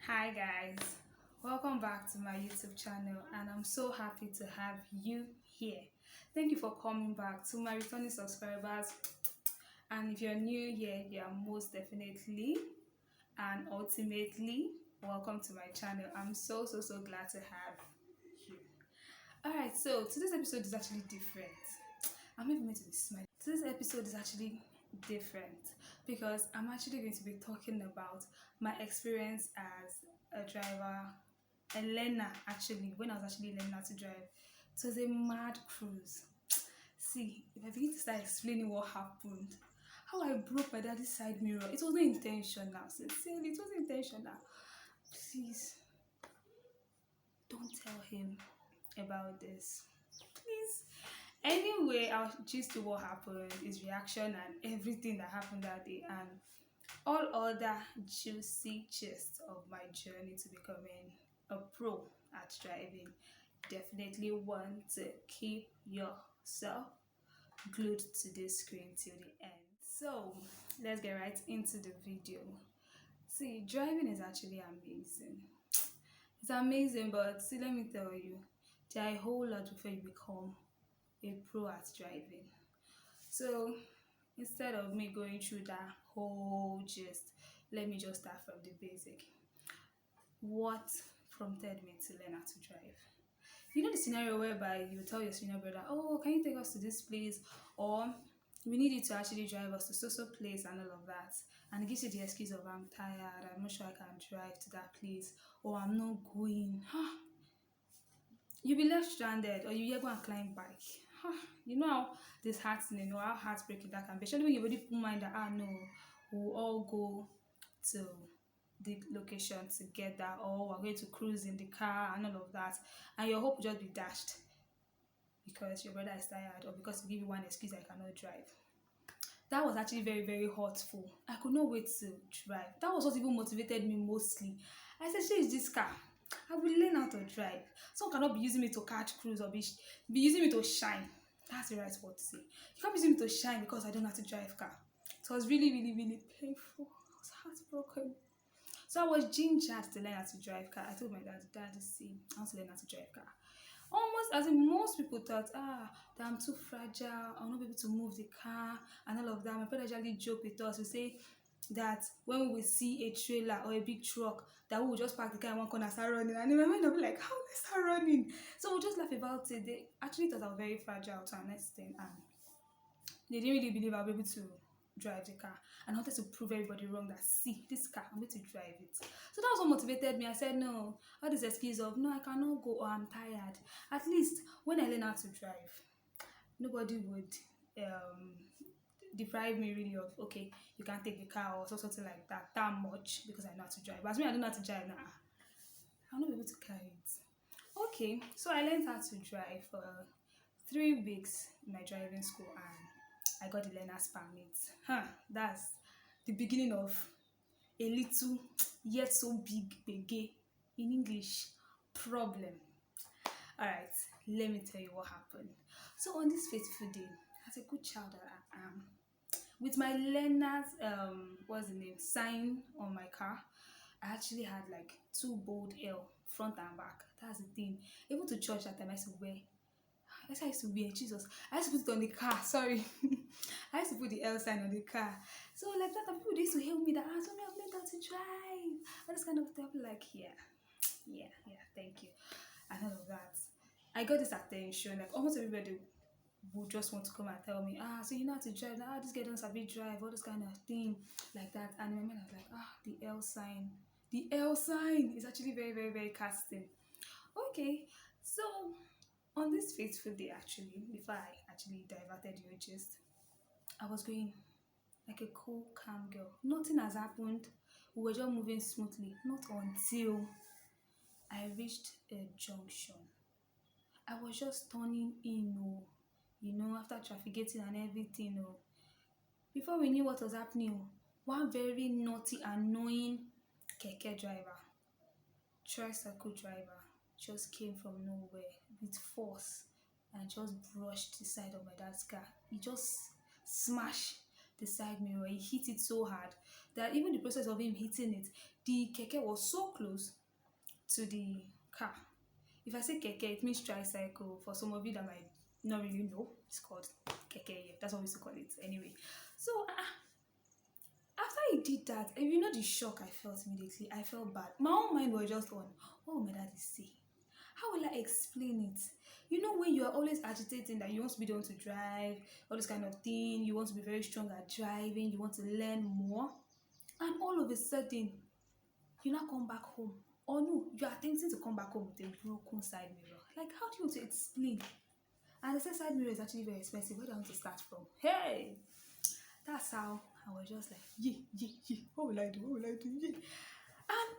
Hi guys, welcome back to my YouTube channel and I'm so happy to have you here. Thank you for coming back. To my returning subscribers, and if you're new here, you are most definitely and ultimately welcome to my channel. I'm so glad to have you. Alright, so today's episode is actually different. I'm even meant to be smiling. Today's episode is actually different because I'm actually going to be talking about my experience as a driver, a learner actually, when I was actually learning how to drive. It was a mad cruise. See, if I begin to start explaining what happened, how I broke my daddy's side mirror, it wasn't intentional. Sincerely, it wasn't intentional. Please, don't tell him about this. Please. Anyway, I'll gist to what happened, his reaction and everything that happened that day and all other juicy gist of my journey to becoming a pro at driving. Definitely want to keep yourself glued to this screen till the end. So let's get right into the video. See, driving is actually amazing. It's amazing, but see, let me tell you, there are a whole lot before you become a pro at driving. So instead of me going through that whole gist, let me just start from the basic. What prompted me to learn how to drive? You know the scenario whereby you tell your senior brother, oh, can you take us to this place, or we need you to actually drive us to so place and all of that, and it gives you the excuse of I'm tired, I'm not sure I can drive to that place, or I'm not going. You'll be left stranded, or you go and climb bike. You know how disheartening, or how heartbreaking that can be, especially when you already put mind that no, we'll all go to the location together, or we're going to cruise in the car and all of that, and your hope will just be dashed because your brother is tired, or because to give you one excuse I cannot drive. That was actually very hurtful. I could not wait to drive. That was what even motivated me mostly. I said, "Shey, is this car? I will learn how to drive. Someone cannot be using me to catch cruise or be using me to shine." That's the right word to say. You can't be using me to shine because I don't know how to drive car. So it was really painful. I was heartbroken. So I was gingered to learn how to drive car. I told my dad, see, I want to learn how to drive car. Almost as in most people thought, that I'm too fragile, I'll not be able to move the car and all of that. My brother actually joke with us. We say that when we will see a trailer or a big truck, that we will just park the car in one corner and start running. And in my mind, I'll be like, how will I start running? So we'll just laugh about it. They actually thought I was very fragile to an extent, and they didn't really believe I'll be able to drive the car. And I wanted to prove everybody wrong that, see, this car, I'm going to drive it. So that was what motivated me. I said, no, all this excuse of, no, I cannot go, or I'm tired. At least when I learn how to drive, nobody would deprive me really of, okay, you can't take the car or something like that much because I know how to drive. But as me, I don't know how to drive now. I'll not be able to carry it. Okay, so I learned how to drive for 3 weeks in my driving school, and I got the learner's permit. That's the beginning of a little yet so big gbege in English problem. Alright, let me tell you what happened. So on this fateful day, as a good child that I am, with my learner's what's the name, sign on my car, I actually had like 2 bold L front and back. That's the thing. Even to church that time, I used to wear. I used to wear, Jesus. I used to put it on the car, sorry. I used to put the L sign on the car. So like that, people used to help me that, so me, I've learned how to drive. All this kind of stuff, like, yeah, thank you. And all of that. I got this attention, like almost everybody would just want to come and tell me, so you know how to drive, this guy doesn't sabi drive, all this kind of thing, like that. And in my mind, I was like, the L sign. The L sign is actually very casting. Okay, so on this fateful day, actually, before I actually diverted your gist, I was going like a cool, calm girl. Nothing has happened. We were just moving smoothly. Not until I reached a junction. I was just turning in, after traffic gating and everything. Before we knew what was happening, one very naughty, annoying keke driver, tricycle driver, just came from nowhere with force and just brushed the side of my dad's car. He just smashed the side mirror. He hit it so hard that even the process of him hitting it, The keke was so close to the car. If I say keke, it means tricycle. For some of you that might not really know, it's called keke. Yeah, that's what we used to call it. Anyway, so after he did that, you know the shock I felt immediately. I felt bad. My own mind was just on, what will my daddy say? How will I explain it? You know, when you are always agitating that you want to be the one to drive, all this kind of thing, you want to be very strong at driving, you want to learn more, and all of a sudden, you now come back home. Or no, you are attempting to come back home with a broken side mirror. Like, how do you want to explain? And they say side mirror is actually very expensive. Where do I want to start from? Hey! That's how I was just like, yeah, yeah, yeah. What will I do? What will I do? Yeah. And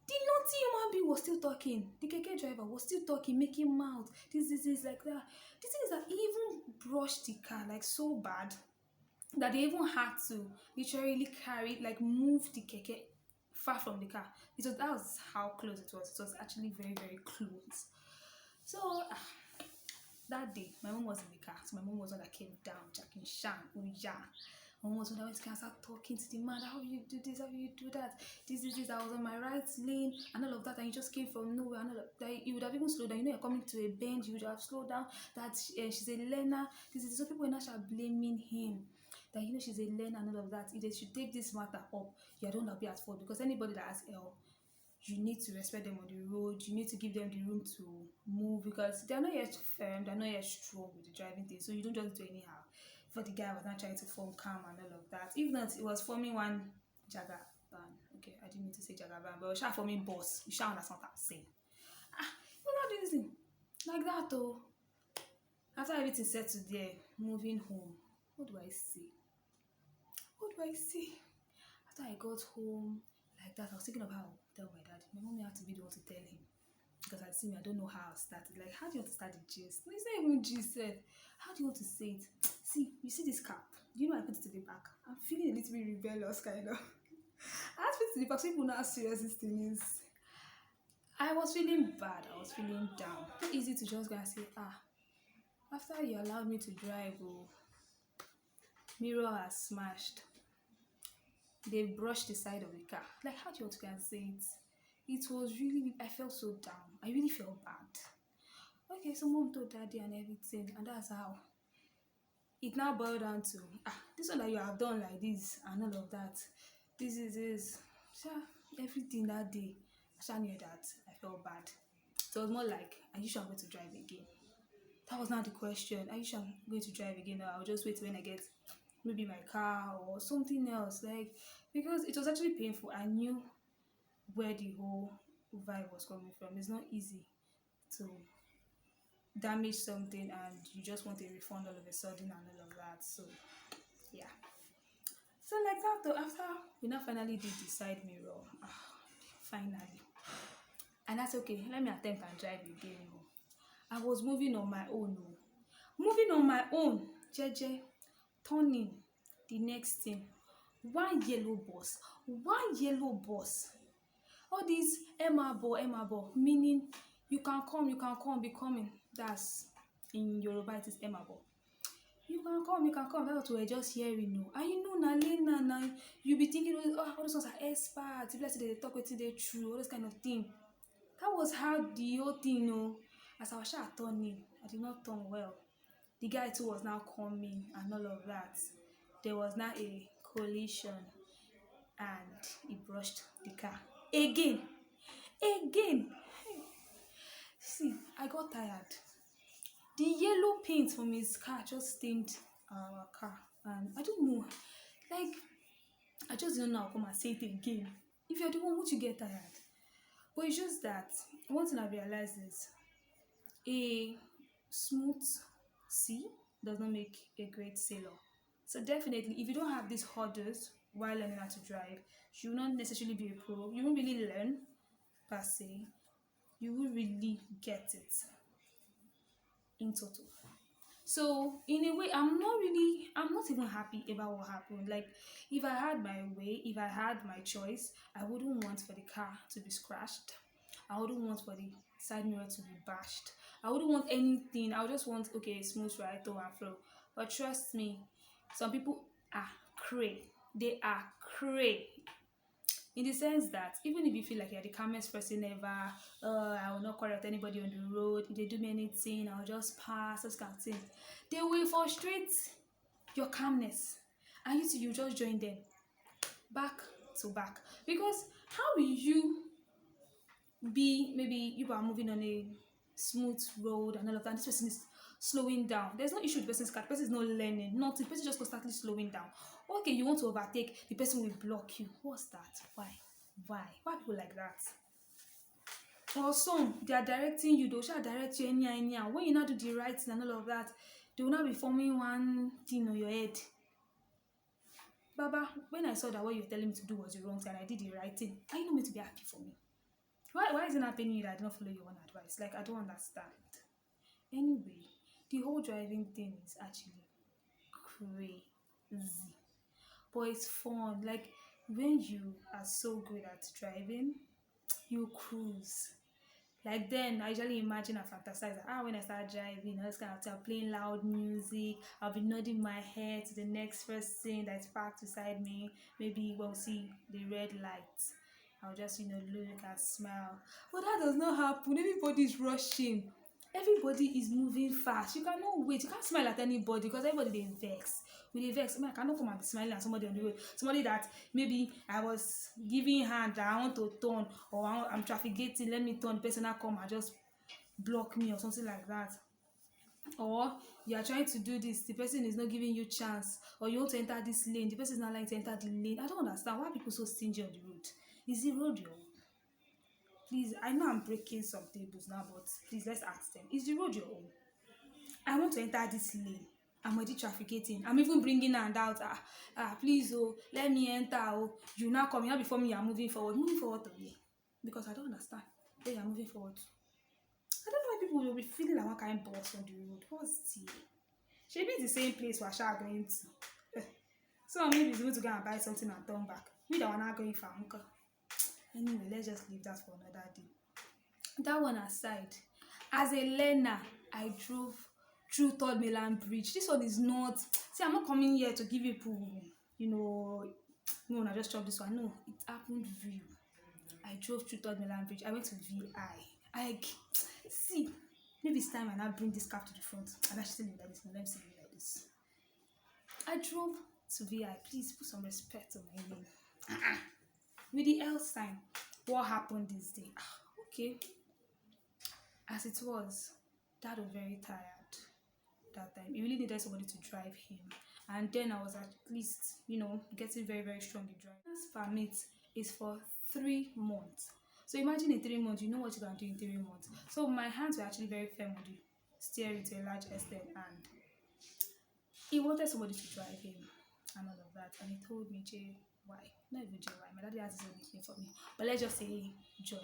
the naughty human being was still talking. The keke driver was still talking, making mouth. This, like that. The thing is that he even brushed the car like so bad that they even had to literally carry, like move the keke far from the car. That was how close it was. It was actually very, very close. So that day, my mom was in the car. So my mom was one that came down, Jackie Shan, oh yeah. My mom was when I went to start talking to the man. How you do this? How you do that? This. I was on my right lane and all of that, and you just came from nowhere. And all of that, you would have even slowed down. You know, you're coming to a bend. You would have slowed down. That she's a learner. This. So people now start blaming him. That you know she's a learner and all of that. If they should take this matter up, you don't have to be at fault, because anybody that has help, you need to respect them on the road. You need to give them the room to move, because they're not yet firm, they're not yet strong with the driving thing. So you don't just do anyhow. For the guy was not trying to form calm and all of that. If not, it was forming one jagaban. Okay, I didn't mean to say jagaban, but it was sure forming boss. You shall understand what I'm saying. You're not doing this thing like that though. After everything settled there, moving home, what do I say? What do I say? After I got home, like that, I was thinking of how I'll tell my dad. My mom had to be the one to tell him, because I see me, I don't know how I started. Like, how do you want to start the gist? No, it's not even gist. How do you want to say it? See, you see this cap? Do you know I put it to the back? I'm feeling a little bit rebellious, kind of. I had to put it to the back so people know how serious this thing is. I was feeling bad. I was feeling down. It's easy to just go and say, after you allowed me to drive, mirror has smashed. They brushed the side of the car. Like, how do you want to go and say it? It was really, I felt so down. I really felt bad. Okay, so mom told daddy and everything, and that's how it now boiled down to, this one that you have done like this and all of that. This. So everything that day, I knew that I felt bad. So it was more like, are you sure I'm going to drive again? That was not the question. Are you sure I'm going to drive again, or I'll just wait when I get maybe my car or something else? Like, because it was actually painful. I knew where the whole vibe was coming from. It's not easy to damage something and you just want a refund all of a sudden and all of that. So yeah. So like that though, after we now finally did the side mirror, finally. And that's okay. Let me attempt and drive again. I was moving on my own. Moving on my own. Jeje. Turning. The next thing. One yellow bus. All these Emabo, meaning you can come, be coming. That's in Yoruba, it is Emabo. You can come. That's what we're just hearing. And you know, now you be thinking, all those ones are experts. If let's say they talk with they true, all this kind of thing. That was how the whole thing, as I was turning, I did not turn well. The guy too was now coming and all of that. There was now a collision and he brushed the car again. See, I got tired. The yellow paint from his car just stained our car, and I don't know, like, I just don't know how come and say it again. If you're the one, won't you get tired? But it's just that one thing I realized is a smooth sea does not make a great sailor. So definitely, if you don't have these hurdles while learning how to drive, you will not necessarily be a pro. You won't really learn per se. You will really get it in total. So in a way, I'm not even happy about what happened. Like, if I had my way, if I had my choice, I wouldn't want for the car to be scratched. I wouldn't want for the side mirror to be bashed. I wouldn't want anything. I would just want, okay, smooth ride to and fro. But trust me, some people are cray. They are cray. in the sense that even if you feel like you're the calmest person ever, I will not correct anybody on the road, if they do me anything, I'll just pass, those kind of things, they will frustrate your calmness, and you just join them back to back. Because how will you be, maybe you are moving on a smooth road and all of that, this person is slowing down, there's no issue with the person's car, the person is not learning nothing, the person just constantly slowing down. Okay, you want to overtake, the person will block you. What's that? Why people like that? Or some, they are directing you, they'll try to direct you anyhow. When you now do the right thing and all of that, they will now be forming one thing on your head. Baba, when I saw that what you were telling me to do was the wrong thing and I did the right thing, are you not meant to be happy for me? Why is it not paying you that I did not follow your own advice? Like, I don't understand. Anyway, the whole driving thing is actually crazy. But it's fun. Like, when you are so good at driving, you cruise. Like, then I usually imagine and fantasize that, when I start driving, I was kind of thing, playing loud music, I'll be nodding my head to the next person that's parked beside me. Maybe when we see the red light, I'll just, look and smile. But that does not happen. Everybody's rushing. Everybody is moving fast. You cannot wait. You can't smile at anybody because everybody they vex. With a vex, I cannot come and be smiling at somebody on the road. Somebody that maybe I was giving hand that I want to turn, or I'm traffic gating, let me turn, the person now come and just block me or something like that. Or you are trying to do this, the person is not giving you chance, or you want to enter this lane, the person is not like to enter the lane. I don't understand why people so stingy on the road. Is the road your own? Please, I know I'm breaking some tables now, but please, let's ask them. Is the road your own? I want to enter this lane. I'm already trafficating. I'm even bringing hand out. Please, let me enter. You now come. You now before me, you're moving forward. Moving forward to me. Because I don't understand where you're moving forward to. I don't know why people will be feeling like one kind of boss on the road. What's the... Should be the same place we're going to. So maybe it's going to go and buy something and turn back. We don't want to go for uncle. Anyway, let's just leave that for another day. That one aside, as a learner, I drove through Third Mainland Bridge. This one is not... See, I'm not coming here to give people, no, I just chop this one. No, it happened real. I drove through Third Mainland Bridge. I went to VI. See, maybe it's time I now bring this cap to the front. And I should leave like this. Let me see you like this. I drove to VI. Please put some respect on my name. With the L sign, what happened this day? Okay. As it was, Dad was very tired that time. He really needed somebody to drive him. And then I was at least, getting very, very strong in driving. This permit is for 3 months. So imagine in 3 months, you know what you can do in 3 months. So my hands were actually very firm on the steering to a large extent, and he wanted somebody to drive him and all of that. And he told me, Jay, why? Not even Joy. My daddy has his own nickname for me. But let's just say Joy.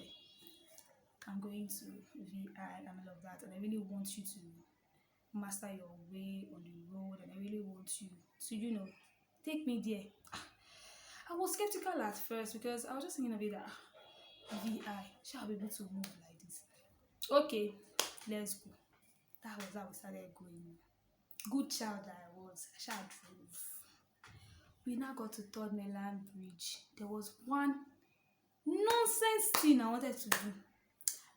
I'm going to VI and all of that. And I really want you to master your way on the road. And I really want you to, take me there. I was skeptical at first because I was just thinking of it that VI, shall I be able to move like this? Okay, let's go. That was how we started going. Good child that I was. I shall drove. We now got to Third Mainland Bridge. There was one nonsense thing I wanted to do.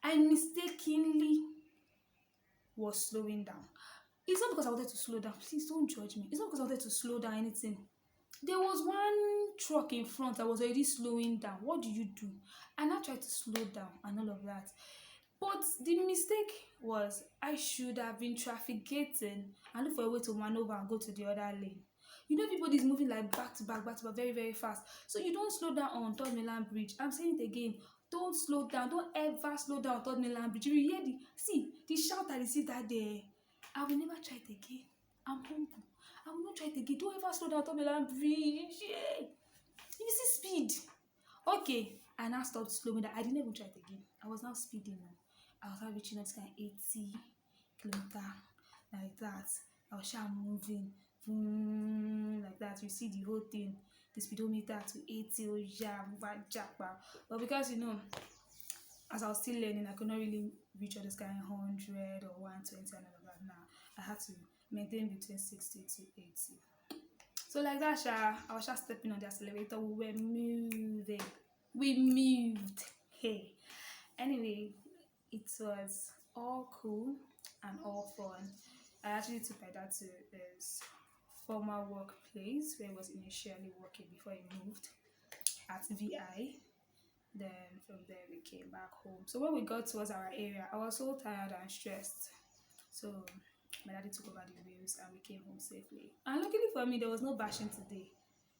I mistakenly was slowing down. It's not because I wanted to slow down. Please don't judge me. It's not because I wanted to slow down anything. There was one truck in front. I was already slowing down. What do you do? And I tried to slow down and all of that. But the mistake was I should have been traffic gating and look for a way to maneuver and go to the other lane. Everybody's moving like back to back, very, very fast. So you don't slow down on Third Mainland Bridge. I'm saying it again. Don't slow down. Don't ever slow down on Third Mainland Bridge. You hear the shout I received that day. I will never try it again. I'm humble. I will not try it again. Don't ever slow down on Third Mainland Bridge. Yeah. You see speed. Okay. I now stopped slowing down. I didn't even try it again. I was now speeding now. I was now reaching this kind of 80 kilometers like that. I was just moving. Like that. You see the whole thing. The speedometer to 80. But because as I was still learning, I could not really reach all this kind of 100 or 120 and all of that. Now I had to maintain between 60 to 80. So like that, I was just stepping on the accelerator. We were moving. We moved. Hey. Anyway, it was all cool and all fun. I actually took my dad to his former workplace where he was initially working before he moved at VI. Then from there we came back home. So when we got towards our area, I was so tired and stressed. So my daddy took over the wheels and we came home safely. And luckily for me, there was no bashing today.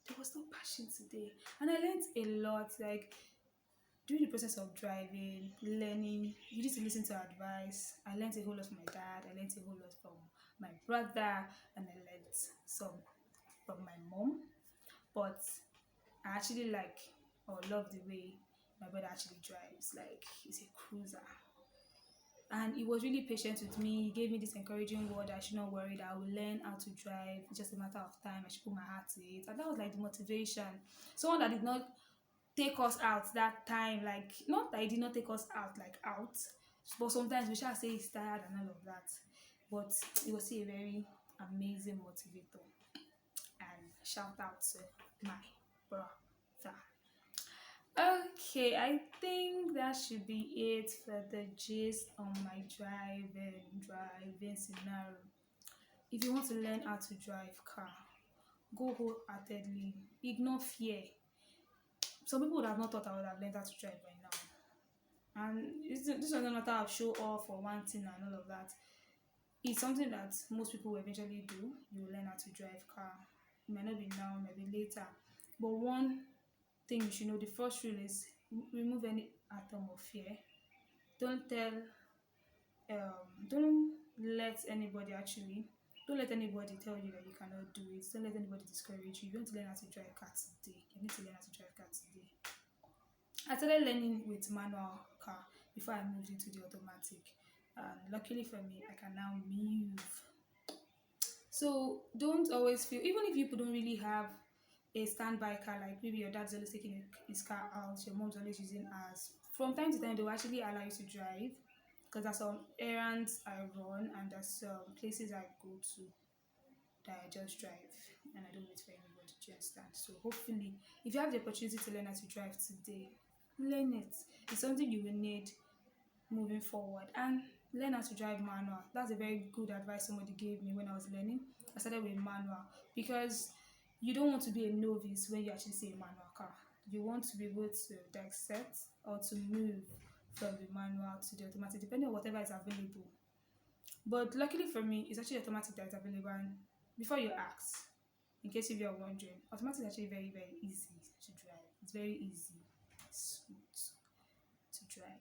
There was no bashing today. And I learned a lot. Like during the process of driving, learning, you need to listen to advice. I learned a whole lot from my dad. I learned a whole lot from my brother, and I learned some from my mom. But I actually like or love the way my brother actually drives. Like he's a cruiser. And he was really patient with me. He gave me this encouraging word that I should not worry, that I will learn how to drive. It's just a matter of time. I should put my heart to it. And that was like the motivation. Someone that did not take us out that time, like not that he did not take us out like out, but sometimes we shall say he's tired and all of that. But it was still a very amazing motivator. And shout out to my brother. Okay, I think that should be it for the gist on my driving scenario. If you want to learn how to drive car, go wholeheartedly. Ignore fear. Some people would have not thought I would have learned how to drive by now. And this is not a matter of show off or one thing and all of that. It's something that most people will eventually do. You will learn how to drive car. It might not be now, it might be later. But one thing you should know, the first rule is remove any atom of fear. Don't let anybody tell you that you cannot do it. Don't let anybody discourage you. You want to learn how to drive car today. You need to learn how to drive car today. I started learning with manual car before I moved into the automatic. And luckily for me, I can now move. So don't always feel, even if you don't really have a standby car, like maybe your dad's always taking his car out, your mom's always using ours, from time to time they will actually allow you to drive, because there's some errands I run and there's some places I go to that I just drive and I don't wait for anybody to understand. So hopefully if you have the opportunity to learn how to drive today, learn it. It's something you will need moving forward. And learn how to drive manual. That's a very good advice somebody gave me when I was learning. I started with manual because you don't want to be a novice when you actually see a manual car. You want to be able to dissect or to move from the manual to the automatic, depending on whatever is available. But luckily for me, it's actually automatic that is available. And before you ask, in case if you're wondering, automatic is actually very, very easy to drive. It's very easy, smooth to drive.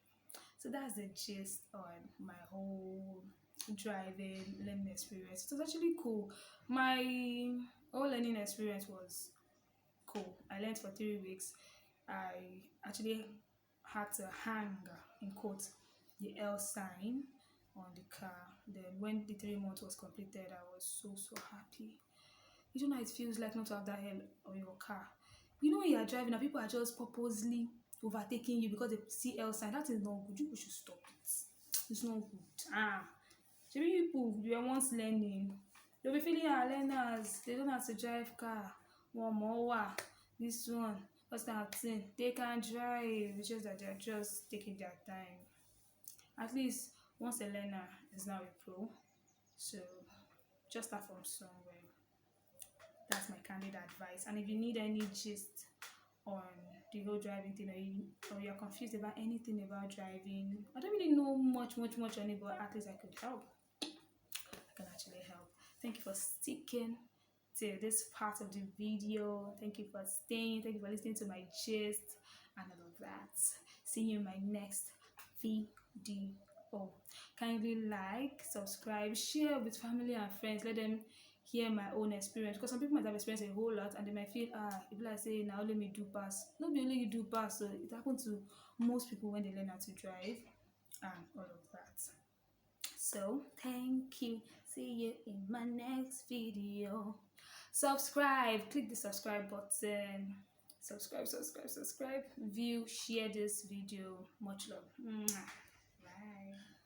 So that's the gist on my whole driving learning experience. It was actually cool. My whole learning experience was cool. I learned for 3 weeks. I actually had to hang, in quotes, the L sign on the car. Then when the 3 months was completed, I was so happy. You don't know how it feels like not to have that L on your car. You know when you are driving and people are just purposely overtaking you because they see L sign. That is not good. You should stop it. It's not good. Maybe people, you are once learning, they'll be feeling learners. They don't know how to drive car. One more. This one. What's that thing? They can drive. It's just that they're just taking their time. At least once a learner is now a pro. So just start from somewhere. That's my candid advice. And if you need any gist on the whole driving thing, or you're confused about anything about driving, I don't really know much on it, but at least I could help. I can actually help. Thank you for sticking to this part of the video. Thank you for staying. Thank you for listening to my gist and all of that. See you in my next video. Kindly like, subscribe, share with family and friends. Let them hear my own experience, because some people might have experienced a whole lot and they might feel if I say now let me do pass. Not be only you do pass, so it happens to most people when they learn how to drive and all of that. So thank you. See you in my next video. Subscribe, click the subscribe button. Subscribe, view, share this video. Much love. Bye.